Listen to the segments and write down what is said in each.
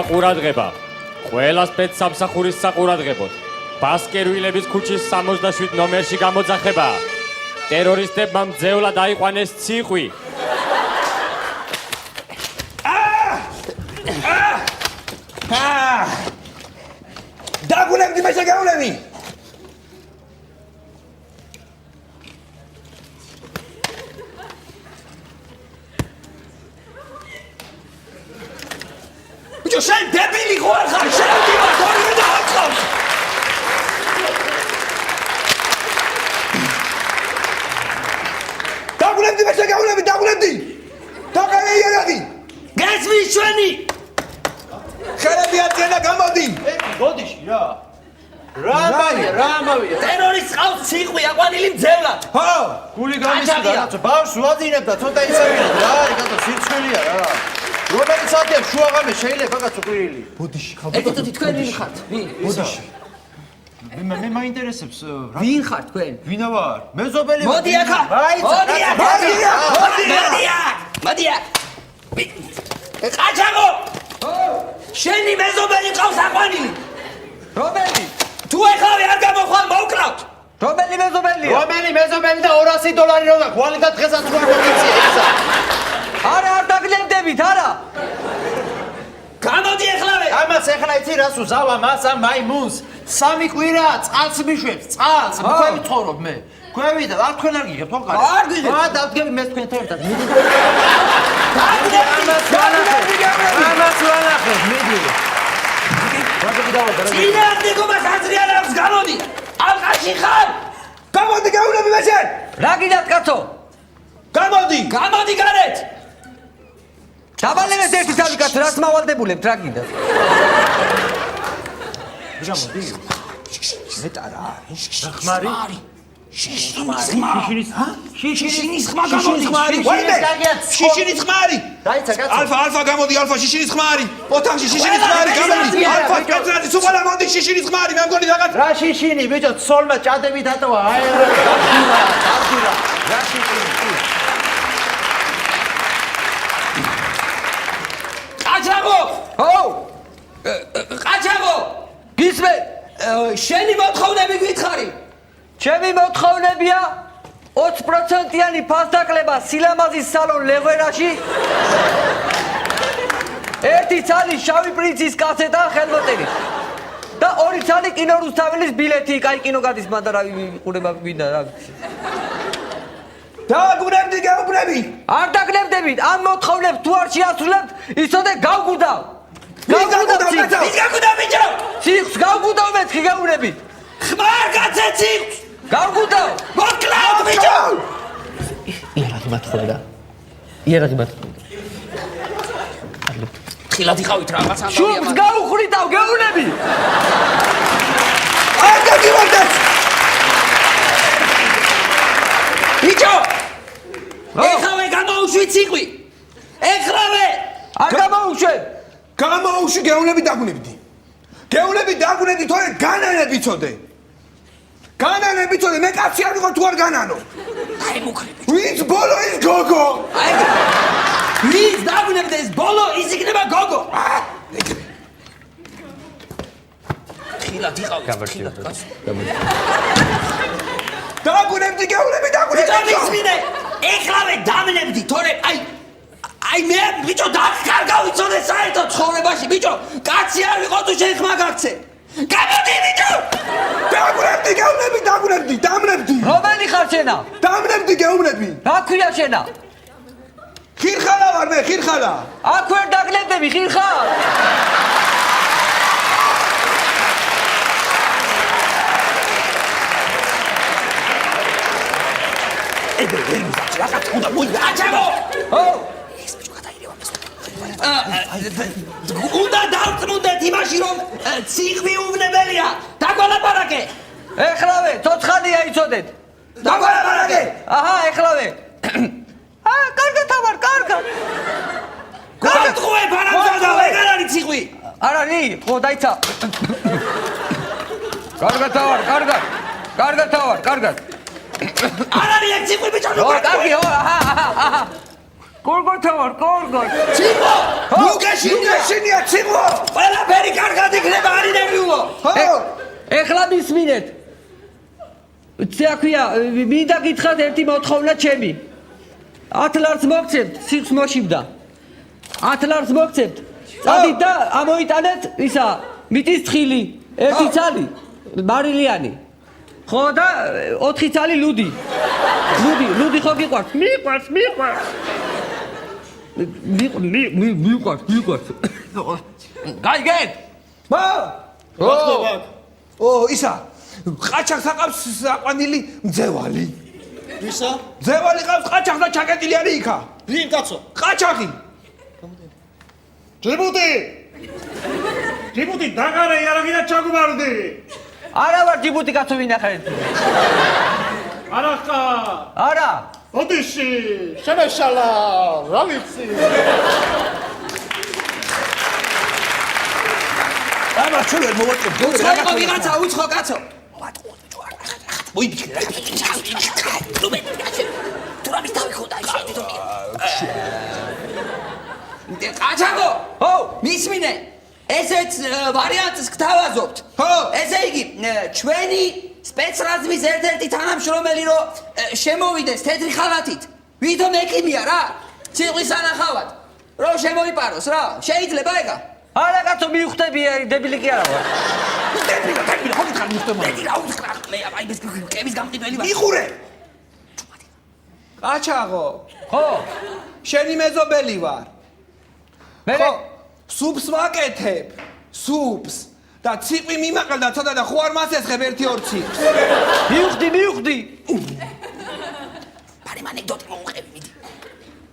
ყურადღება. ყველა სპეცსამსახურის საყურადღებოდ. ბასკერვილების ქუჩის 67 ნომერში გამოძახება. ტერორისტებმა მძევლად აიყვანეს ციყვი. დაგუნებდი მე შეგავლები. ბიჭო შენ დებილი ხო არ ხარ? შენ დიმატორი და ახავს. დაგუნებდი მე შეგავლები, დაგუნებდი. დაგაიერადი. გესმი ჩვენი. ხერები აწენა გამოდი. გოდიში რა. რა მოვიდა. ტერორისტს ყავს ციყვი აყვანილი მძევლად. ხო, გული გამისდა რაცო ბავშვს ვაძინებ და ცოტა ისევინებ რა არის კაცო სირცხვილია რა. რომელი საათია შუაღამე შეიძლება კაცო ყვირილი. ბოდიში ხალხო. ეგეთო თქვენ ვინ ხართ? ვინ? ბოდიში. მე მაინტერესებს რა. ვინ ხართ თქვენ? ვინა ვარ? მეზობელი ვარ. მოდი ახლა. მოდი. ყაჩაღო. შენი მეზობელი ყავს აყვანილი. რომელი? თუ ეხავე არ გამოხვალ მოვკლავთ. რომელი მეზობელია? რომელი მეზობელი და $200 რო გაქვს? ვალდა დღესაც ვარ პოლიცია ისა. არა არ დაგნებდებით, არა. გამოდი ეხლავე. ამას ეხლა იცი რას უზავა მას ამ მაიმუნს? 3 კვირა წყალს მიშვებს, წყალს. ქვევი ცხოვრობ მე. ქვევი და არ თქვენ არ გიგებთ ხო ყარი? არ გიგებ. აა დავდგები მე თქვენთან ერთად. მიდი. ამას ვანახებ, მიდი. წინააღმდეგობას აზრი არ აქვს, გამოდი. ალყაში ხარ. გამოდი გაუნები მე შენ. რა გიდათ კაცო? გამოდი გარეთ. დაბალევეთ ერთი თავი კაცო, რას მავალდებულებთ, რა გინდათ? ბიჭა მოდი. მეტარა. რა ხმარი? შიშინის ხმა გამოდი. შიშინის ხმარი. დაიცა კაცო. ალფა გამოდი, ალფა შიშინის ხმარი. ოთახში შიშინის ხმარი გამოდი. ალფა კაცრადი სუყალა მოდი შიშინის ხმარი. მე მგონი რაღაც რა შიშინი ბიჭო, ცოლმა ჭადები დატოვა. აი რა. რა შიშინი? ყაჩაღო! ყაჩაღო! გისმე, შენი მოთხოვნები გითხარი. ჩემი მოთხოვნებია 20%-იანი ფასდაკლება სილამაზის სალონ ლეღვერაში. ერთი ცალი შავი პრინცის კასეტა ხელმოწერით. და 2 ცალი კინო რუსთაველის ბილეთი, კაი კინო გადის, მანდა რა ყურება გვინდა რა ვიცი. დაგუნებდი, გაუბრები. არ დაგნებდებით, ამ მოთხოვნებს თუ არ შეასრულებთ, იცოდე გავგუდავ. გავგუდავ ბიჭო. ციხვს გავგუდავ მე ხიგაუნები. ხმარ კაცე ციხვს. გავგუდავ. მოკლავ ბიჭო. იერაღი მათხოვდა. ხილად იყავით რაღაც ამბავია. შუბს გაუხრიტავ, გეუნები. არ გაგიმართეთ. ბიჭო. ეხავე გამოუშვი ციყვი. ეხრავე. არ გამოუშვებ. გამოუშვი გეუნები დაგუნებდი. გეუნები დაგუნებდი თორე განანები ცოდე. განანები ცოდე, მე კაცი არ ვიყო თუ არ განანო. აი მუქრები. ვინც ბოლო ის გოგო. აი ვინც დაგუნებდი ეს ბოლო ის იქნება გოგო. ხილად იყავით. დაგუნებდი გეუნები დაგუნებდი. მიცმინე. ეხლავე დამნებდი, თორე აი მე ბიჭო დაგკარგავ იცოდე საერთოდ ცხოვრებაში ბიჭო კაცი არ ვიყო თუ შენ ხმა გაქცე. გამოდი ბიჭო. დაგუნებდი გეუნები დაგუნებდი, დამნებდი. რომელი ხარ შენა? დამნებდი გეუნები. რა ქვია შენა? ხირხალა ვარ მე, ხირხალა. აქ ვერ დაგნებდები ხირხალ. რაღაცა მოიდა. აჩამო. ო. ეს ბიჭო გადაირევა მას. უნდა დავწმუნდეთ იმაში რომ ციხვი უვნებელია. დაგვალაპარაკე. ეხლავე, ცოცხალია იცოდეთ. დაგვალაპარაკე. აჰა, ეხლავე. კარგად თავარ, კარგად. კარგად ხოვე ფარამზადა, ეგარ არის ციხვი. არ არის? ხო, დაიცა. კარგად თავარ, კარგად. კარგად თავარ, კარგად. არ არის ციხვი ბიჭო. ო, კარგი, ო, აჰა. კორგოთა ვარ, კორგოთ. ციხო! ნუგეშინია ციხო! ყველაფერი კარგად იქნება, არ ინერვიულო. ეხლა მისმინეთ. ცეაქვია, მინდა გითხრათ ერთი მოთხოვნა ჩემი. 10 ლარს მოგცემთ, სიხს მოშივდა. 10 ლარს მოგცემთ. წადით და ამოიტანეთ ისა, მიტის თხილი, ერთი ცალი, მარილიანი. ხო და 4 ცალი ლუდი. ლუდი ხო გიყვართ? მიყვარს. მიყვარს. გაიგეთ? ისა ყაჩაკს აყავს საყვანილი მძევალი. ვისა? მძევალი ყავს ყაჩაკს და ჩაკეტილი არის იქა. ვინ კაცო? ყაჩაკი. ჯიბუტი დაგარე იარაღი და ჩაგუბარდი. არა ვარ ჯიბუტი კაცო ვინახეთ. არახა. არა. ოდიში, შემეშალა, რა ვიცი. აბა ჩვენ მოვაწევ. უცხო ვიღაცა უცხო კაცო. მოიბიქრე რა. ყაჩაკო, ხო, მისმინე. ესეც ვარიანტს გთავაზობთ. ხო. ესე იგი, ჩვენი სპეცრაზმის ერთ-ერთი თანამშრომელი რო შემოვიდეს თეთრი ხალათით. ვითომ ექიმია რა? ციხვის ანახავად. რო შემოიპაროს რა? შეიძლება ეგა? არა კაცო მიხვდები, დებილი კი არა ვარ. დებილი, ხო გითხარ მიხტომა. მე აი ეს კების გამყიდველი ვარ. მიხურე. ყაჩაღო, ხო, შენი მეზობელი ვარ. მე სუპს ვაკეთებ. სუპს. და ციყვი მიმაყალ და ცოტა და ხო არ მასესხებ 1-2 ციყვს. მიხვდი. პარემ ანეკდოტი მოუყევი მიდი.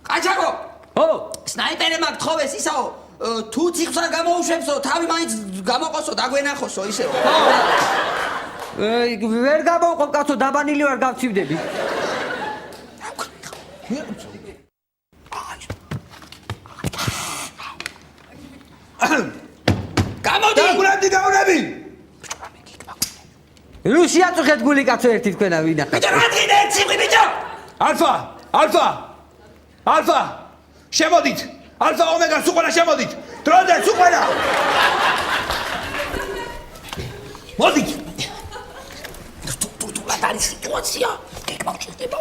ყაჩაკო, ხო, სნაიპერებმა გთხოვეს ისაო, თუ ციყვს არ გამოუშვებსო, თავი მაინც გამოყოსო, დაგვენახოსო ისეო. ვერ გამოვყო კაცო, დაბანილი ვარ გავცივდები. გამოდი! დაუნები! რუსია წუხეთ გული კაცო ერთი თქვენა ვინახეთ. ბიჭო, რა გინდა ციყვი ბიჭო? ალფა! შემოდით! ალფა ომეგა სუყარა შემოდით! დროზე სუყარა! მოდით! თუ არის სიტუაცია, გეკმავჭირდება.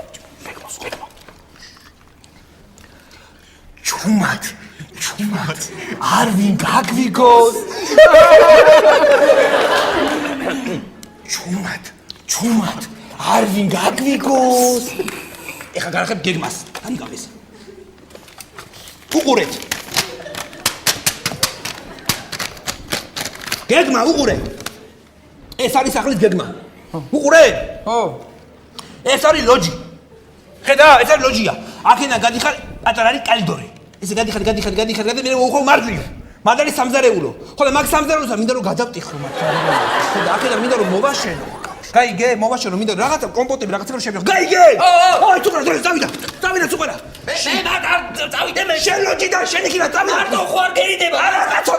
ჩუმად! არ ვინ გაგვიგოს! ჩუმად! არ ვინ გაგვიგოს! ეხა გარხებ გეგმას. არი გავეს. უყურეთ. გეგმა უყურე. ეს არის სახლის გეგმა. უყურე? ხო. ეს არის ლოჯი. ხედა, ეს არის ლოჯია. აქედან გადიხარ, პატარა არის კალიდორი. ესე გადიხარ და მე უხო მარჯვნივ. მაგარი სამზარეულო. ხო და მაგ სამზარეულოსაც მინდა რომ გადავტიხო მათ. ხო და აქედან მინდა რომ მოვაშენო. გაიგე, მოვაშენო, მინდა რაღაცა კომპოტები რაღაცა რომ შევიღო. გაიგე? აი, თუკრა, წავიდა სუყარა. მე მაგარ წავიდე მე. შენ ლოჯიდან შენ იქიდან წავიდა. მარტო ხო არ გერიდება. არა, კაცო,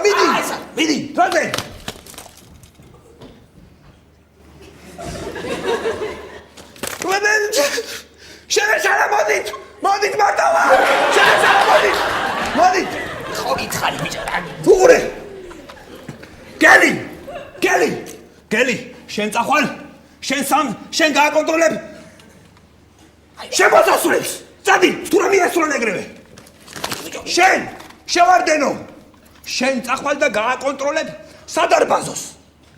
მიდი. დროზე. შენესალა მოდით მარტოვა. შენესალა მოდით. ხო გითხარი ბიჭო რა. უყურე. გელი. შენ წახვალ. შენ გააკონტროლებ. შენ მოსასულებს. წადი, თუ რა მიასრულან ეგრევე. შენ შევარდენო. შენ წახვალ და გააკონტროლებ სადარბაზოს.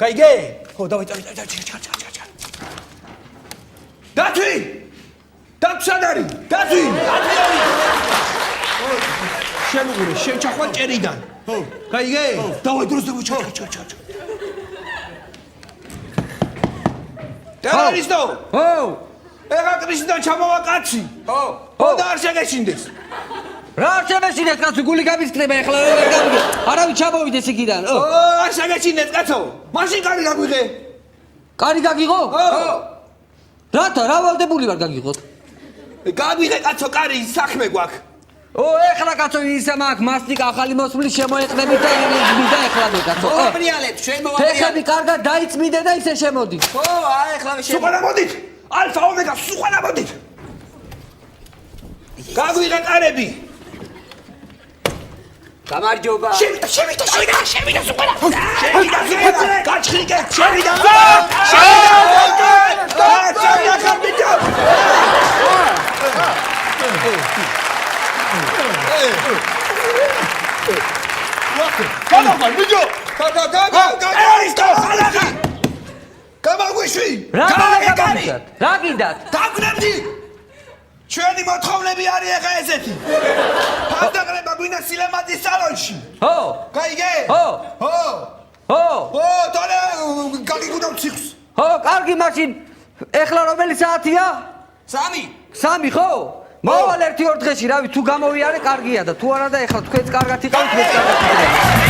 გაიგე? ხო, დავай. დათვი! დათვი! შენ უყურე, შენ ჩახვალ ჭერიდან. ხო. გაიგე? დავай დროზე ჩა. ტერორისტო! ხო. ეხა კრისიდან ჩამოვა კაცი. ხო და არ შეგეშინდეს. რა არ შემეშინეთ კაცო, გული გამისკრება ეხლა ვერ გავიგე. არავინ ჩამოვიდეს იქიდან. არ შეგეშინდეს კაცო. მაშინ კარი გაგვიღე. კარი გაგიღო? ხო. რათა რა ვალდებული ვარ გაგიღოთ? გაგვიღე კაცო კარი, საქმე გვაქვს. ეხლა კაცო ისა მაგ მასტიკა ახალი მოსვლის შემოეყნებით და იმიდა ეხლა მე კაცო. მოვაბრიალეთ, ჩვენ მოვაბრიალეთ. თექები კარგად დაიწმიდე და ისე შემოდი. ხო, ეხლა მე სუყარა მოდით. ალფა ომეგა სუყარა მოდით. გაგვიღე კარები. გამარჯობა. შევიდა სუყარა. გაჩხიკე, შევიდა. გადახარ ბიჭო გამაგვიშვი. რა გინდათ? დაგვნებდი. ჩვენი მოთხოვნები არის ახლა ესეთი. ფასდაყრება გვინდა სილამაზის სალონში. ხო? გაიგე? ხო. თორე გაგიგუნდა ციხვს. ხო, კარგი მაშინ ეხლა რომელი საათია? 3. 3 ხო? მოვალ 1-2 დღეში, რავი, თუ გამოვიარე, კარგია და თუ არა და ეხლა თქვენც კარგად იყავით, მეც კარგად ვიყავ.